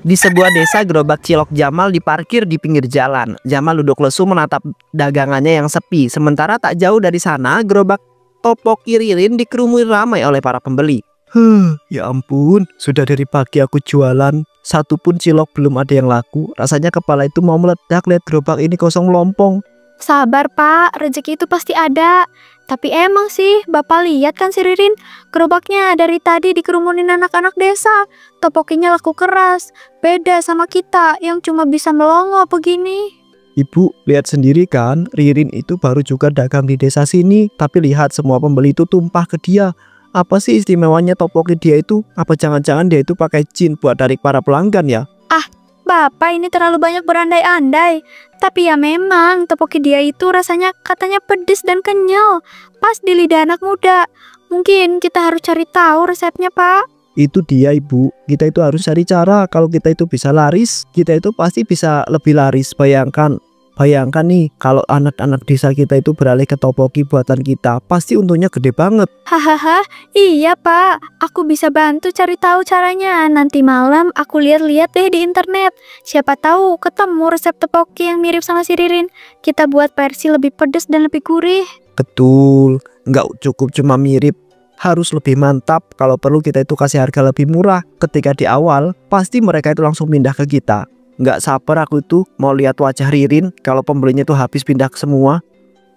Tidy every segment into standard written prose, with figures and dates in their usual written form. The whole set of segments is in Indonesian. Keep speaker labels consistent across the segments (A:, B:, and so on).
A: Di sebuah desa, gerobak cilok Jamal diparkir di pinggir jalan. Jamal duduk lesu menatap dagangannya yang sepi. Sementara tak jauh dari sana, gerobak topoki Ririn dikerumuni ramai oleh para pembeli. Ya ampun, sudah dari pagi aku jualan, satu pun cilok belum ada yang laku. Rasanya kepala itu mau meledak lihat gerobak ini kosong lompong.
B: Sabar Pak, rezeki itu pasti ada. Tapi emang sih, Bapak lihat kan si Ririn, gerobaknya dari tadi dikerumunin anak-anak desa. Topokinya laku keras, beda sama kita yang cuma bisa melongo begini.
A: Ibu lihat sendiri kan, Ririn itu baru juga dagang di desa sini, tapi lihat semua pembeli itu tumpah ke dia. Apa sih istimewanya topoki dia itu? Apa jangan-jangan dia itu pakai jin buat tarik para pelanggan ya?
B: Bapak ini terlalu banyak berandai-andai. Tapi ya memang topoki dia itu rasanya katanya pedes dan kenyal, pas di lidah anak muda. Mungkin kita harus cari tahu resepnya Pak.
A: Itu dia ibu, kita itu harus cari cara. Kalau kita itu bisa laris, kita itu pasti bisa lebih laris. Bayangkan nih, kalau anak-anak desa kita itu beralih ke topoki buatan kita, pasti untungnya gede banget.
B: Hahaha, iya Pak, aku bisa bantu cari tahu caranya. Nanti malam aku lihat-lihat deh di internet. Siapa tahu ketemu resep topoki yang mirip sama si Ririn. Kita buat versi lebih pedas dan lebih gurih.
A: Betul, nggak cukup cuma mirip, harus lebih mantap. Kalau perlu kita itu kasih harga lebih murah. Ketika di awal, pasti mereka itu langsung pindah ke kita. Nggak sabar aku itu mau lihat wajah Ririn kalau pembelinya itu habis pindah ke semua.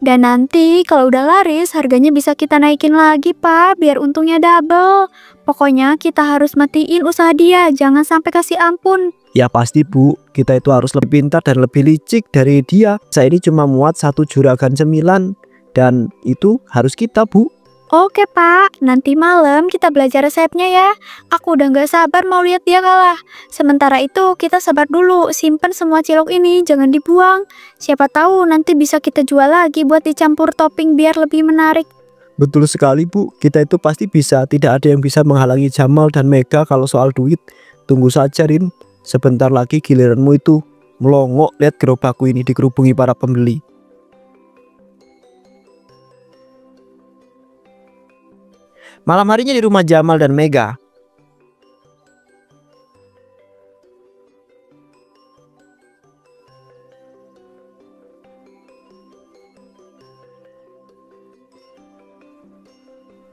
B: Dan nanti kalau udah laris, harganya bisa kita naikin lagi Pak, biar untungnya double. Pokoknya kita harus matiin usaha dia, jangan sampai kasih ampun.
A: Ya pasti Bu, kita itu harus lebih pintar dan lebih licik dari dia. Saya ini cuma muat satu juragan cemilan, dan itu harus kita Bu.
B: Oke Pak, nanti malam kita belajar resepnya ya. Aku udah gak sabar mau lihat dia kalah. Sementara itu kita sabar dulu, simpen semua cilok ini, jangan dibuang. Siapa tahu nanti bisa kita jual lagi buat dicampur topping biar lebih menarik.
A: Betul sekali Bu, kita itu pasti bisa. Tidak ada yang bisa menghalangi Jamal dan Mega kalau soal duit. Tunggu saja Rin, sebentar lagi giliranmu itu melongo. Lihat gerobakku ini dikerubungi para pembeli. Malam harinya di rumah Jamal dan Mega.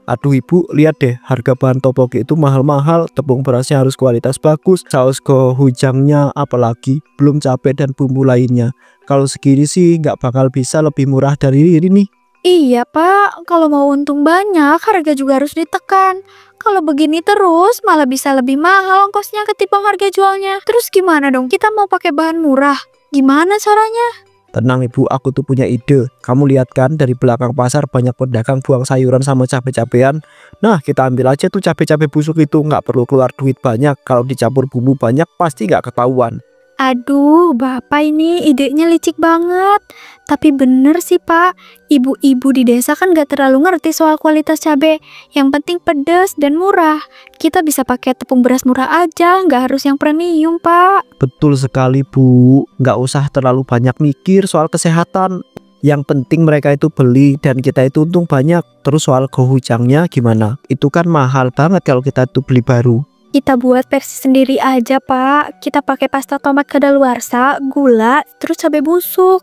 A: Aduh ibu, lihat deh, harga bahan topoki itu mahal-mahal. Tepung berasnya harus kualitas bagus, saus gochujangnya apalagi, belum cabai dan bumbu lainnya. Kalau segini sih nggak bakal bisa lebih murah dari ini nih.
B: Iya Pak, kalau mau untung banyak, harga juga harus ditekan. Kalau begini terus, malah bisa lebih mahal ongkosnya ketimbang harga jualnya. Terus gimana dong? Kita mau pakai bahan murah. Gimana caranya?
A: Tenang ibu, aku tuh punya ide. Kamu lihat kan dari belakang pasar banyak pedagang buang sayuran sama cabai-cabean. Nah kita ambil aja tuh cabai-cabai busuk itu, nggak perlu keluar duit banyak. Kalau dicampur bumbu banyak pasti nggak ketahuan.
B: Aduh, Bapak ini idenya licik banget. Tapi bener sih Pak, ibu-ibu di desa kan gak terlalu ngerti soal kualitas cabai. Yang penting pedas dan murah. Kita bisa pakai tepung beras murah aja, gak harus yang premium Pak.
A: Betul sekali Bu, nggak usah terlalu banyak mikir soal kesehatan. Yang penting mereka itu beli dan kita itu untung banyak. Terus soal gochujangnya gimana? Itu kan mahal banget kalau kita tuh beli baru.
B: Kita buat versi sendiri aja Pak. Kita pakai pasta tomat kadaluarsa, gula, terus cabai busuk.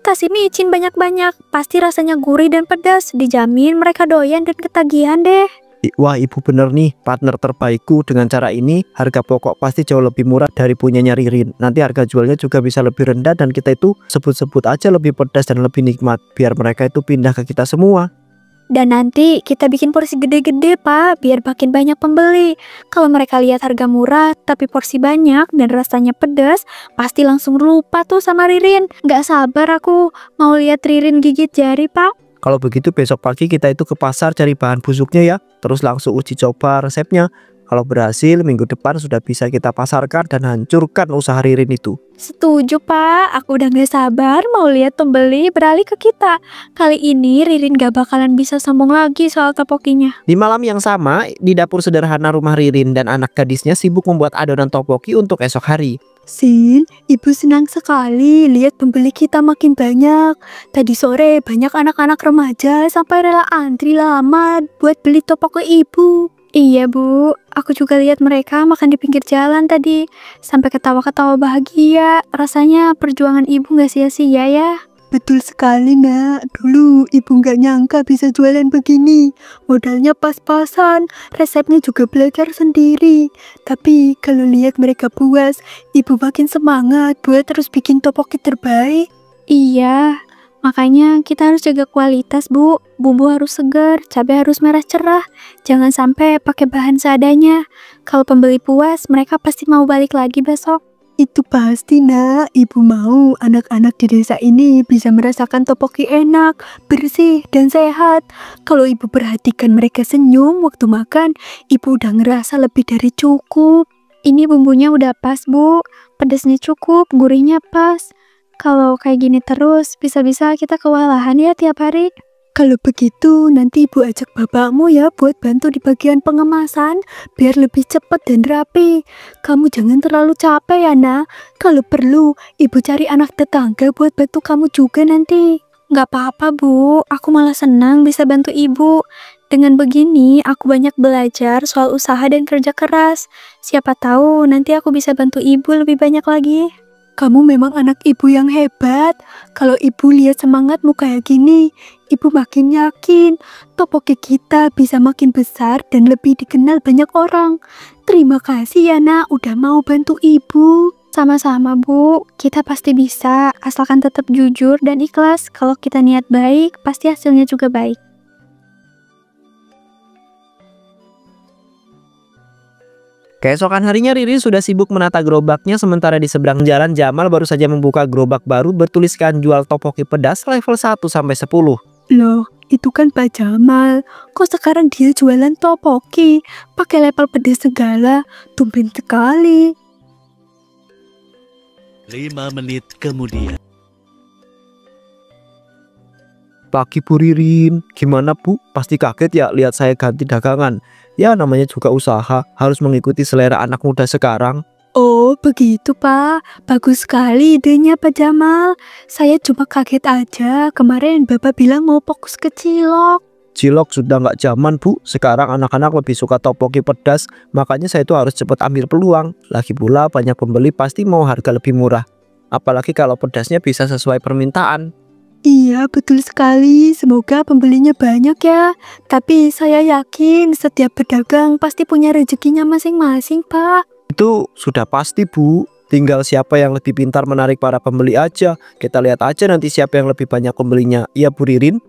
B: Kasih micin banyak-banyak, pasti rasanya gurih dan pedas. Dijamin mereka doyan dan ketagihan deh.
A: Wah ibu bener nih, partner terbaikku. Dengan cara ini harga pokok pasti jauh lebih murah dari punyanya Ririn. Nanti harga jualnya juga bisa lebih rendah dan kita itu sebut-sebut aja lebih pedas dan lebih nikmat. Biar mereka itu pindah ke kita semua.
B: Dan nanti kita bikin porsi gede-gede Pak, biar makin banyak pembeli. Kalau mereka lihat harga murah tapi porsi banyak dan rasanya pedas, pasti langsung lupa tuh sama Ririn. Gak sabar aku mau lihat Ririn gigit jari Pak.
A: Kalau begitu besok pagi kita itu ke pasar cari bahan busuknya ya. Terus langsung uji coba resepnya. Kalau berhasil minggu depan sudah bisa kita pasarkan dan hancurkan usaha Ririn itu.
B: Setuju Pak, aku udah gak sabar mau lihat pembeli beralih ke kita. Kali ini Ririn gak bakalan bisa sombong lagi soal topokinya.
A: Di malam yang sama, di dapur sederhana rumah Ririn dan anak gadisnya sibuk membuat adonan topoki untuk esok hari.
B: Sin, ibu senang sekali lihat pembeli kita makin banyak. Tadi sore banyak anak-anak remaja sampai rela antri lama buat beli topoki ibu. Iya Bu, aku juga lihat mereka makan di pinggir jalan tadi. Sampai ketawa-ketawa bahagia. Rasanya perjuangan ibu gak sia-sia ya.
C: Betul sekali nak, dulu ibu nggak nyangka bisa jualan begini. Modalnya pas-pasan, resepnya juga belajar sendiri. Tapi kalau lihat mereka puas, ibu makin semangat buat terus bikin topoki terbaik.
B: Iya, makanya kita harus jaga kualitas Bu. Bumbu harus segar, cabai harus merah cerah. Jangan sampai pakai bahan seadanya. Kalau pembeli puas, mereka pasti mau balik lagi besok.
C: Itu pasti nak, ibu mau anak-anak di desa ini bisa merasakan topoki enak, bersih, dan sehat. Kalau ibu perhatikan mereka senyum waktu makan, ibu udah ngerasa lebih dari cukup.
B: Ini bumbunya udah pas Bu, pedasnya cukup, gurihnya pas. Kalau kayak gini terus, bisa-bisa kita kewalahan ya tiap hari.
C: Kalau begitu, nanti ibu ajak bapakmu ya buat bantu di bagian pengemasan, biar lebih cepat dan rapi. Kamu jangan terlalu capek ya nak. Kalau perlu, ibu cari anak tetangga buat bantu kamu juga nanti.
B: Nggak apa-apa Bu, aku malah senang bisa bantu ibu. Dengan begini, aku banyak belajar soal usaha dan kerja keras. Siapa tahu nanti aku bisa bantu ibu lebih banyak lagi.
C: Kamu memang anak ibu yang hebat. Kalau ibu lihat semangatmu kayak gini, ibu makin yakin topoki kita bisa makin besar dan lebih dikenal banyak orang. Terima kasih ya nak, udah mau bantu ibu.
B: Sama-sama Bu, kita pasti bisa, asalkan tetap jujur dan ikhlas. Kalau kita niat baik, pasti hasilnya juga baik.
A: Keesokan harinya Ririn sudah sibuk menata gerobaknya, sementara di seberang jalan Jamal baru saja membuka gerobak baru bertuliskan jual topoki pedas level 1 sampai 10.
C: Loh, itu kan Pak Jamal. Kok sekarang dia jualan topoki? Pakai level pedas segala. Tumben sekali.
D: 5 menit kemudian.
A: Pagi Bu Ririn, gimana Bu? Pasti kaget ya lihat saya ganti dagangan. Ya namanya juga usaha, harus mengikuti selera anak muda sekarang.
C: Oh, begitu Pak. Bagus sekali idenya Pak Jamal. Saya cuma kaget aja. Kemarin Bapak bilang mau fokus ke cilok.
A: Cilok sudah nggak zaman Bu, sekarang anak-anak lebih suka topoki pedas. Makanya saya itu harus cepat ambil peluang. Lagi pula banyak pembeli pasti mau harga lebih murah. Apalagi kalau pedasnya bisa sesuai permintaan.
C: Iya, betul sekali. Semoga pembelinya banyak ya. Tapi saya yakin setiap pedagang pasti punya rezekinya masing-masing, Pak.
A: Itu sudah pasti Bu. Tinggal siapa yang lebih pintar menarik para pembeli aja. Kita lihat aja nanti siapa yang lebih banyak pembelinya. Iya Bu Ririn.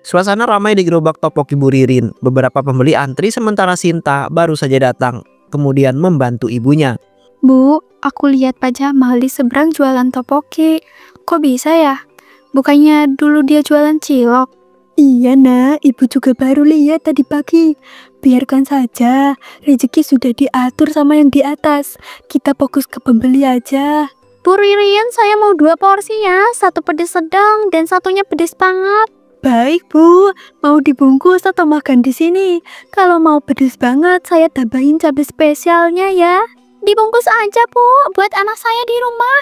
A: Suasana ramai di gerobak topoki Bu Ririn. Beberapa pembeli antri sementara Sinta baru saja datang, kemudian membantu ibunya.
B: Bu, aku lihat Pak Jamal di seberang jualan topoki. Kok bisa ya? Bukannya dulu dia jualan cilok?
C: Iya nak, ibu juga baru lihat tadi pagi. Biarkan saja, rezeki sudah diatur sama yang di atas. Kita fokus ke pembeli aja.
B: Bu Ririn, saya mau 2 porsi ya. Satu pedas sedang dan satunya pedas banget.
C: Baik Bu, mau dibungkus atau makan di sini? Kalau mau pedas banget, saya tambahin cabai spesialnya ya.
B: Dibungkus aja Bu, buat anak saya di rumah.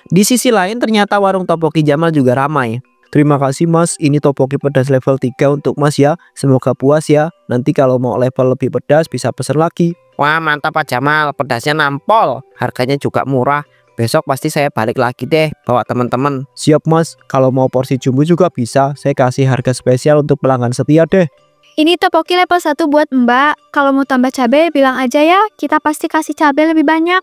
A: Di sisi lain ternyata warung topoki Jamal juga ramai. Terima kasih Mas, ini topoki pedas level 3 untuk Mas ya. Semoga puas ya. Nanti kalau mau level lebih pedas bisa pesan lagi. Wah mantap Pak Jamal, pedasnya nampol. Harganya juga murah. Besok pasti saya balik lagi deh bawa teman-teman. Siap Mas, kalau mau porsi jumbo juga bisa. Saya kasih harga spesial untuk pelanggan setia deh.
B: Ini topoki level 1 buat Mbak. Kalau mau tambah cabai bilang aja ya. Kita pasti kasih cabai lebih banyak.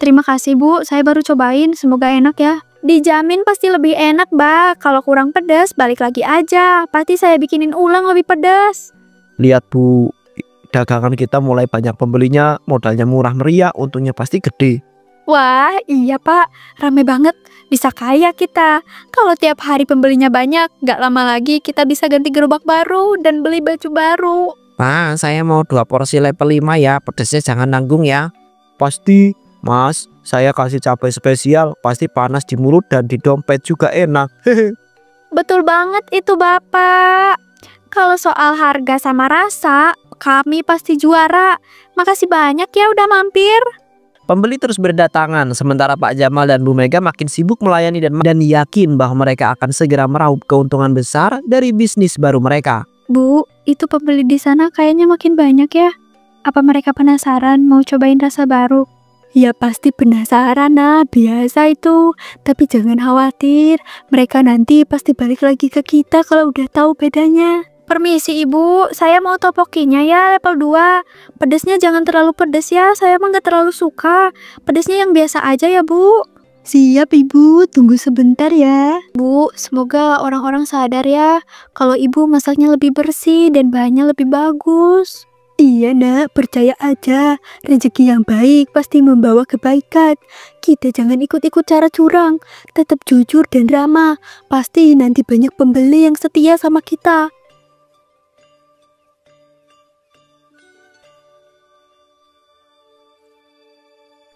B: Terima kasih Bu, saya baru cobain. Semoga enak ya. Dijamin pasti lebih enak Mbak. Kalau kurang pedas balik lagi aja. Pasti saya bikinin ulang lebih pedas.
A: Lihat Bu, dagangan kita mulai banyak pembelinya. Modalnya murah meriah, untungnya pasti gede.
B: Wah, iya Pak, rame banget, bisa kaya kita. Kalau tiap hari pembelinya banyak, gak lama lagi kita bisa ganti gerobak baru dan beli baju baru.
A: Pak, saya mau 2 porsi level 5 ya, pedasnya jangan nanggung ya. Pasti, Mas, saya kasih cabai spesial, pasti panas di mulut dan di dompet juga enak.
B: Betul banget itu Bapak. Kalau soal harga sama rasa, kami pasti juara. Makasih banyak ya udah mampir.
A: Pembeli terus berdatangan, sementara Pak Jamal dan Bu Mega makin sibuk melayani dan yakin bahwa mereka akan segera meraup keuntungan besar dari bisnis baru mereka.
B: Bu, itu pembeli di sana kayaknya makin banyak ya. Apa mereka penasaran mau cobain rasa baru?
C: Ya pasti penasaran nah, biasa itu. Tapi jangan khawatir, mereka nanti pasti balik lagi ke kita kalau udah tahu bedanya.
B: Permisi ibu, saya mau topokinya ya level 2. Pedesnya jangan terlalu pedes ya, saya emang gak terlalu suka. Pedesnya yang biasa aja ya bu.
C: Siap ibu, tunggu sebentar ya.
B: Bu, semoga orang-orang sadar ya kalau ibu masaknya lebih bersih dan bahannya lebih bagus.
C: Iya nak, percaya aja, rezeki yang baik pasti membawa kebaikan. Kita jangan ikut-ikut cara curang, tetap jujur dan ramah. Pasti nanti banyak pembeli yang setia sama kita.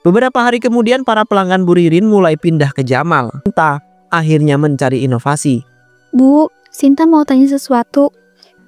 A: Beberapa hari kemudian para pelanggan Bu Ririn mulai pindah ke Jamal. Sinta akhirnya mencari inovasi.
B: Bu, Sinta mau tanya sesuatu.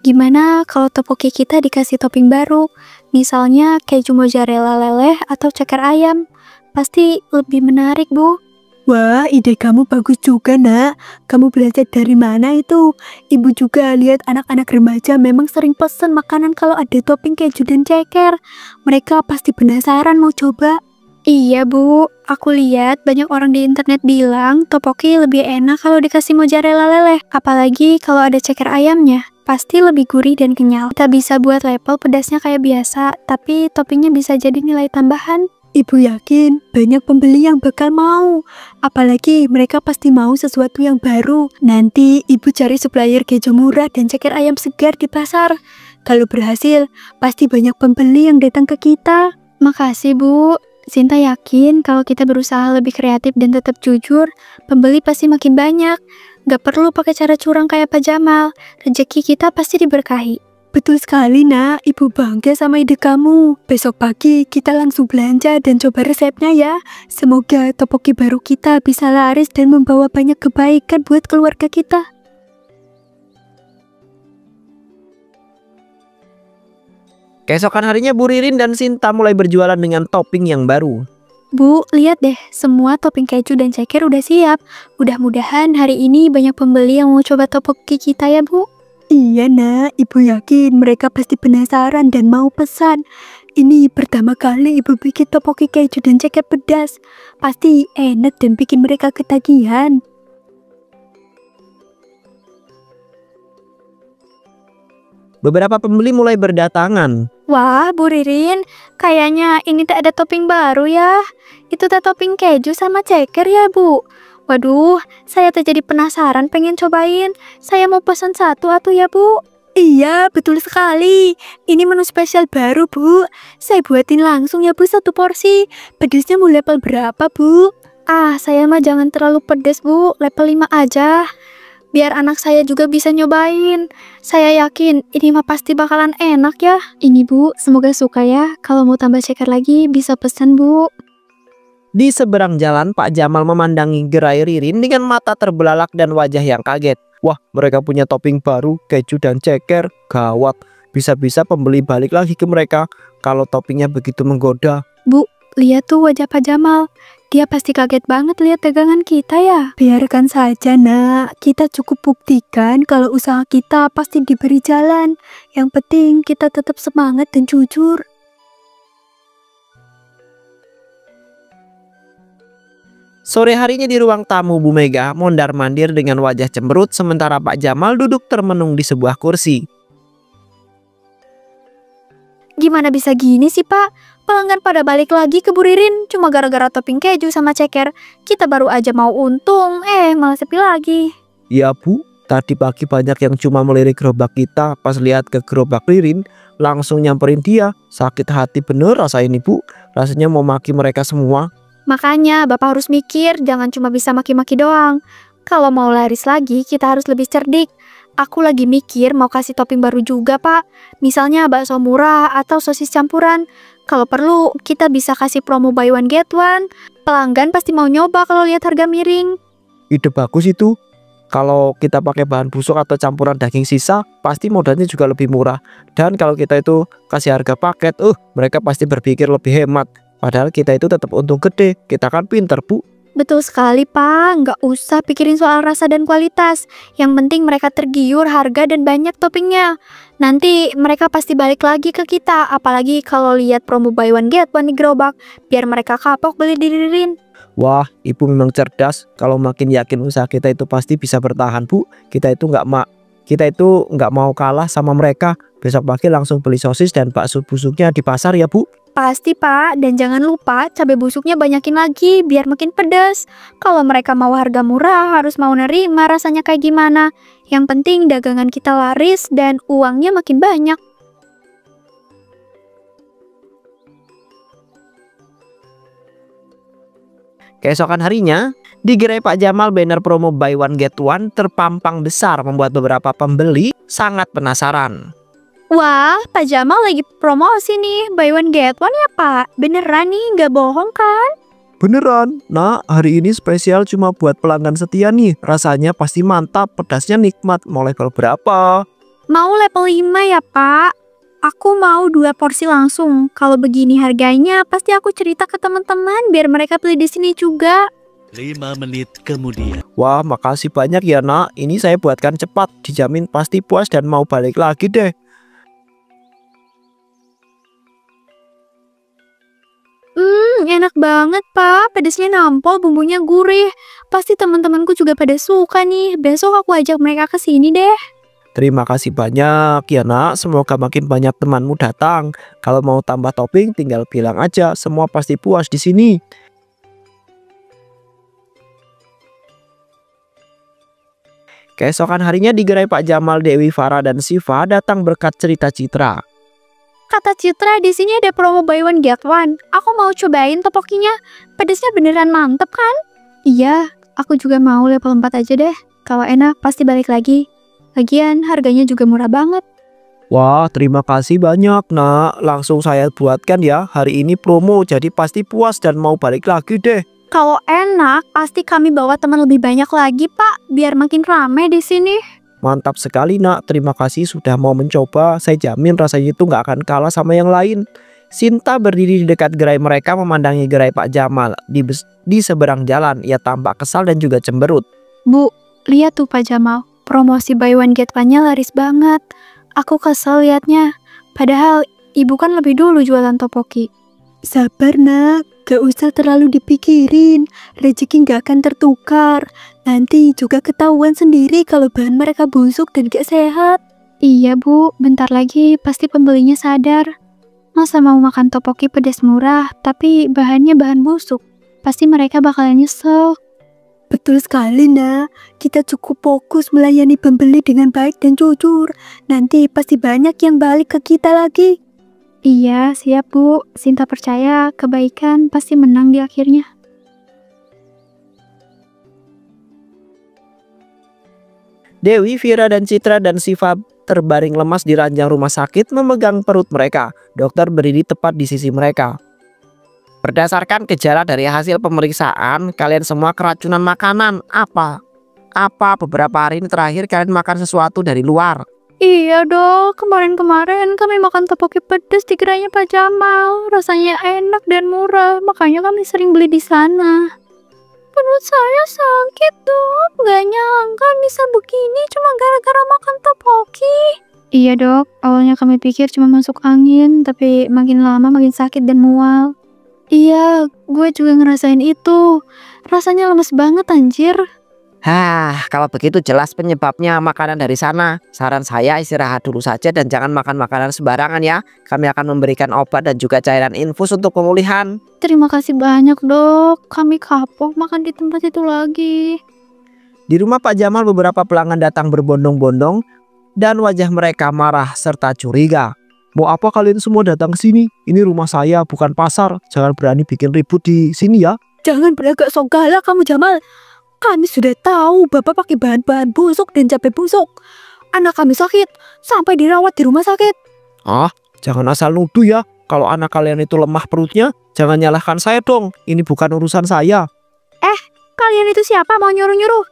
B: Gimana kalau topoki kita dikasih topping baru? Misalnya keju mozzarella leleh atau ceker ayam. Pasti lebih menarik, Bu.
C: Wah, ide kamu bagus juga nak. Kamu belajar dari mana itu? Ibu juga lihat anak-anak remaja memang sering pesen makanan kalau ada topping keju dan ceker. Mereka pasti penasaran mau coba.
B: Iya Bu, aku lihat banyak orang di internet bilang topoki lebih enak kalau dikasih mozzarella leleh. Apalagi kalau ada ceker ayamnya, pasti lebih gurih dan kenyal. Kita bisa buat level pedasnya kayak biasa, tapi toppingnya bisa jadi nilai tambahan.
C: Ibu yakin banyak pembeli yang bakal mau. Apalagi mereka pasti mau sesuatu yang baru. Nanti ibu cari supplier keju murah dan ceker ayam segar di pasar. Kalau berhasil, pasti banyak pembeli yang datang ke kita.
B: Makasih Bu. Sinta yakin kalau kita berusaha lebih kreatif dan tetap jujur, pembeli pasti makin banyak. Gak perlu pakai cara curang kayak Pak Jamal. Rezeki kita pasti diberkahi.
C: Betul sekali nak, ibu bangga sama ide kamu. Besok pagi kita langsung belanja dan coba resepnya ya. Semoga topoki baru kita bisa laris dan membawa banyak kebaikan buat keluarga kita.
A: Keesokan harinya Bu Ririn dan Sinta mulai berjualan dengan topping yang baru.
B: Bu, lihat deh, semua topping keju dan ceker udah siap. Mudah-mudahan hari ini banyak pembeli yang mau coba topoki kita ya Bu.
C: Iya nak, ibu yakin mereka pasti penasaran dan mau pesan. Ini pertama kali ibu bikin topoki keju dan ceker pedas. Pasti enak dan bikin mereka ketagihan.
A: Beberapa pembeli mulai berdatangan.
B: Wah, Bu Ririn, kayaknya ini tak ada topping baru ya. Itu tak topping keju sama ceker ya Bu. Waduh, saya tak jadi penasaran pengen cobain. Saya mau pesan satu atuh ya Bu.
C: Iya, betul sekali. Ini menu spesial baru Bu. Saya buatin langsung ya Bu satu porsi. Pedasnya mau level berapa Bu?
B: Ah, saya mah jangan terlalu pedes Bu, level 5 aja. Biar anak saya juga bisa nyobain. Saya yakin ini mah pasti bakalan enak ya. Ini Bu, semoga suka ya. Kalau mau tambah ceker lagi bisa pesan Bu.
A: Di seberang jalan Pak Jamal memandangi gerai Ririn dengan mata terbelalak dan wajah yang kaget. Wah, mereka punya topping baru, keju dan ceker. Gawat, bisa-bisa pembeli balik lagi ke mereka kalau toppingnya begitu menggoda.
B: Bu, lihat tuh wajah Pak Jamal. Dia pasti kaget banget lihat dagangan kita ya.
C: Biarkan saja nak, kita cukup buktikan kalau usaha kita pasti diberi jalan. Yang penting kita tetap semangat dan jujur.
A: Sore harinya di ruang tamu Bu Mega mondar-mandir dengan wajah cemberut sementara Pak Jamal duduk termenung di sebuah kursi.
B: Gimana bisa gini sih Pak? Pelanggan pada balik lagi ke Bu Ririn cuma gara-gara topping keju sama ceker. Kita baru aja mau untung, malah sepi lagi.
A: Ya Bu, tadi pagi banyak yang cuma melirik gerobak kita. Pas lihat ke gerobak Ririn, langsung nyamperin dia. Sakit hati bener rasa ini Bu. Rasanya mau maki mereka semua.
B: Makanya Bapak harus mikir, jangan cuma bisa maki-maki doang. Kalau mau laris lagi, kita harus lebih cerdik. Aku lagi mikir mau kasih topping baru juga Pak. Misalnya bakso murah atau sosis campuran. Kalau perlu, kita bisa kasih promo buy one get one. Pelanggan pasti mau nyoba kalau lihat harga miring.
A: Ide bagus itu. Kalau kita pakai bahan busuk atau campuran daging sisa, pasti modalnya juga lebih murah. Dan kalau kita itu kasih harga paket, mereka pasti berpikir lebih hemat. Padahal kita itu tetap untung gede. Kita kan pinter, Bu.
B: Betul sekali, Pak. Nggak usah pikirin soal rasa dan kualitas. Yang penting mereka tergiur harga dan banyak toppingnya. Nanti mereka pasti balik lagi ke kita. Apalagi kalau lihat promo buy one get one di gerobak. Biar mereka kapok beli di Ririn.
A: Wah, Ibu memang cerdas. Kalau makin yakin usaha kita itu pasti bisa bertahan, Bu. Kita itu nggak mau kalah sama mereka. Besok pagi langsung beli sosis dan bakso busuknya di pasar ya, Bu.
B: Pasti, Pak. Dan jangan lupa cabai busuknya banyakin lagi biar makin pedas. Kalau mereka mau harga murah, harus mau nerima rasanya kayak gimana. Yang penting dagangan kita laris dan uangnya makin banyak.
A: Keesokan harinya, di gerai Pak Jamal banner promo buy one get one terpampang besar membuat beberapa pembeli sangat penasaran.
B: Wah, Pak Jamal lagi promosi nih, buy one get one ya, Pak? Beneran nih, nggak bohong kan?
A: Beneran, nah hari ini spesial cuma buat pelanggan setia nih. Rasanya pasti mantap, pedasnya nikmat. Mau level berapa?
B: Mau level 5 ya, Pak? Aku mau 2 porsi langsung. Kalau begini harganya, pasti aku cerita ke teman-teman biar mereka beli di sini juga.
D: 5 menit kemudian.
A: Wah, makasih banyak ya, Nak. Ini saya buatkan cepat, dijamin pasti puas dan mau balik lagi deh.
B: Enak banget, Pak. Pedasnya nampol, bumbunya gurih. Pasti teman-temanku juga pada suka nih. Besok aku ajak mereka ke sini deh.
A: Terima kasih banyak ya, Nak. Semoga makin banyak temanmu datang. Kalau mau tambah topping tinggal bilang aja, semua pasti puas di sini. Keesokan harinya di gerai Pak Jamal, Dewi, Farah, dan Siva datang berkat cerita Citra.
B: Kata Citra, di sini ada promo buy one get one. Aku mau cobain topokinya. Pedasnya beneran mantep kan? Iya, aku juga mau level 4 aja deh. Kalau enak pasti balik lagi. Lagian harganya juga murah banget.
A: Wah, terima kasih banyak, Nak. Langsung saya buatkan ya. Hari ini promo, jadi pasti puas dan mau balik lagi deh.
B: Kalau enak, pasti kami bawa teman lebih banyak lagi, Pak. Biar makin rame di sini.
A: Mantap sekali, Nak. Terima kasih sudah mau mencoba. Saya jamin rasanya itu nggak akan kalah sama yang lain. Sinta berdiri di dekat gerai mereka memandangi gerai Pak Jamal di seberang jalan. Ia tampak kesal dan juga cemberut.
B: Bu, lihat tuh Pak Jamal. Promosi buy one get one-nya laris banget. Aku kesel liatnya. Padahal ibu kan lebih dulu jualan topoki.
C: Sabar, Nak. Gak usah terlalu dipikirin. Rezeki gak akan tertukar. Nanti juga ketahuan sendiri kalau bahan mereka busuk dan gak sehat.
B: Iya, Bu. Bentar lagi pasti pembelinya sadar. Masa mau makan topoki pedas murah, tapi bahannya bahan busuk? Pasti mereka bakalan nyesel.
C: Betul sekali, Nak. Kita cukup fokus melayani pembeli dengan baik dan jujur. Nanti pasti banyak yang balik ke kita lagi.
B: Iya, siap Bu. Sinta percaya kebaikan pasti menang di akhirnya.
A: Dewi, Vira, dan Citra dan Siva terbaring lemas di ranjang rumah sakit memegang perut mereka. Dokter berdiri tepat di sisi mereka. Berdasarkan gejala dari hasil pemeriksaan, kalian semua keracunan makanan. Apa beberapa hari ini terakhir kalian makan sesuatu dari luar?
B: Iya dong, kemarin-kemarin kami makan topoki pedas di gerainya Pak Jamal. Rasanya enak dan murah, makanya kami sering beli di sana. Perut saya sakit dok, gak nyangka bisa begini cuma gara-gara makan topoki. Iya dok, awalnya kami pikir cuma masuk angin, tapi makin lama makin sakit dan mual. Iya, gue juga ngerasain itu. Rasanya lemes banget anjir.
A: Kalau begitu jelas penyebabnya makanan dari sana. Saran saya istirahat dulu saja dan jangan makan makanan sembarangan ya. Kami akan memberikan obat dan juga cairan infus untuk pemulihan.
B: Terima kasih banyak dok, kami kapok makan di tempat itu lagi.
A: Di rumah Pak Jamal beberapa pelanggan datang berbondong-bondong dan wajah mereka marah serta curiga. Mau apa kalian semua datang ke sini? Ini rumah saya bukan pasar. Jangan berani bikin ribut di sini ya.
C: Jangan beragak sok galak kamu, Jamal. Kami sudah tahu Bapak pakai bahan-bahan busuk dan cabai busuk. Anak kami sakit sampai dirawat di rumah sakit.
A: Jangan asal nuduh ya. Kalau anak kalian itu lemah perutnya, jangan nyalahkan saya dong. Ini bukan urusan saya.
B: Kalian itu siapa mau nyuruh-nyuruh?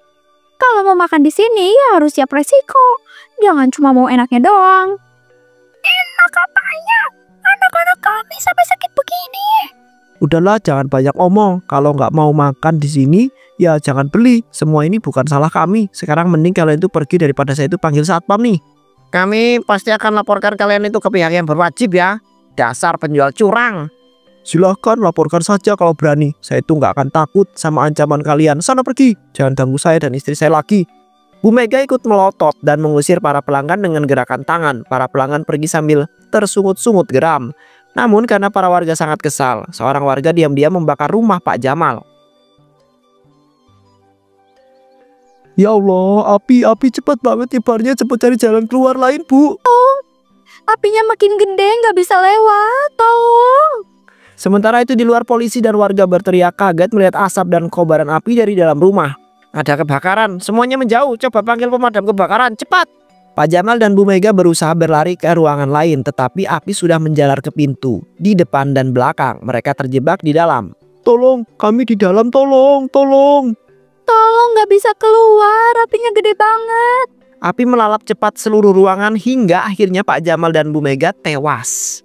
B: Kalau mau makan di sini ya harus siap resiko. Jangan cuma mau enaknya doang. Enak apanya? Anak-anak kami sampai sakit begini.
A: Udahlah, jangan banyak omong. Kalau nggak mau makan di sini, ya jangan beli. Semua ini bukan salah kami. Sekarang mending kalian itu pergi daripada saya itu panggil satpam nih. Kami pasti akan laporkan kalian itu ke pihak yang berwajib ya. Dasar penjual curang. Silahkan laporkan saja kalau berani. Saya itu nggak akan takut sama ancaman kalian. Sana pergi. Jangan ganggu saya dan istri saya lagi. Bu Mega ikut melotot dan mengusir para pelanggan dengan gerakan tangan. Para pelanggan pergi sambil tersungut-sungut geram. Namun karena para warga sangat kesal, seorang warga diam-diam membakar rumah Pak Jamal. Ya Allah, api cepat banget nyebarnya, cepat cari jalan keluar lain, Bu.
B: Apinya makin gede, nggak bisa lewat. Tolong.
A: Sementara itu di luar, polisi dan warga berteriak kaget melihat asap dan kobaran api dari dalam rumah. Ada kebakaran, semuanya menjauh, coba panggil pemadam kebakaran, cepat. Pak Jamal dan Bu Mega berusaha berlari ke ruangan lain, tetapi api sudah menjalar ke pintu. Di depan dan belakang, mereka terjebak di dalam. Tolong, kami di dalam, tolong.
B: Tolong, nggak bisa keluar, apinya gede banget.
A: Api melalap cepat seluruh ruangan hingga akhirnya Pak Jamal dan Bu Mega tewas.